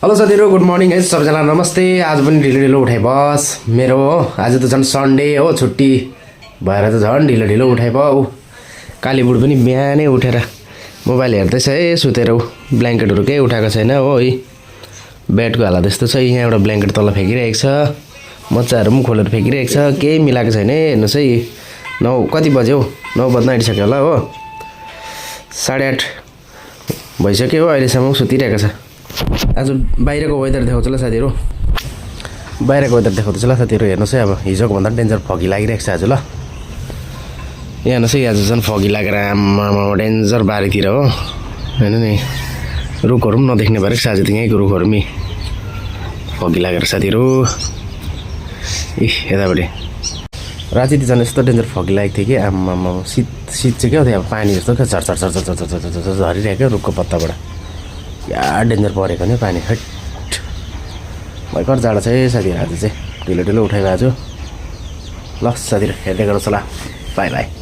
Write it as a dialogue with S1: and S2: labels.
S1: Hello साथीहरु, good morning है सबैजनालाई नमस्ते। आज पनि ढिलो ढिलो उठाइ बस मेरो हो। आज त झन् सन्डे हो, छुट्टी भएर त झन् ढिलो ढिलो उठाइ भयो। कालीबुढ पनि बिहानै उठेर मोबाइल हेर्दैछ है सुतेर। ब्ल्याङ्केटहरू केही उठाएको छैन हो है। बेडको हालत त्यस्तो छ। यहाँ एउटा ब्ल्याङ्केट तल फ्याँकिरहेको छ, मच्चाहरू पनि खोलेर फ्याँकिरहेको छ। केही मिलाएको छैन है। हेर्नुहोस् है, 9 कति बज्यो हौ? 9 बज्न आँटिसक्यो होला हो। 8:30 भइसक्यो हो, अहिलेसम्म सुतिरहेको छ। आज बाहिरको वेदर देखाउँछु ल साथीहरु। बाहिरको वेदर देखाउँछु ल साथीहरु। हेर्नुहोस् है, अब हिजोको भन्दा डेन्जर फगी लागिरहेको छ आज ल। यहाँ हेर्नुहोस् है, आज झन् फगी लागेर आम्मामा डेन्जर बारीतिर हो। हैन नि, रुखहरू पनि नदेख्ने भएर आज त यहीँको रुखहरू पनि फगी लागेर साथीहरु। यतापट्टि राति त झन् यस्तो डेन्जर फगी लागेको थियो कि आम्मामा। शीत चाहिँ क्या थियो, अब पानी जस्तो क्या झर झर झर झर झर झर झर झरिरहेको रुखको पत्ताबाट। या डेन्जर परेको नि पानी। हट भयङ्कर जाडो छ है साथीहरु। आज चाहिँ ढिलो ढिलो उठाइरहेको छु। ल साथीहरु, हेर्दै गर्नुहोस् ल। By by.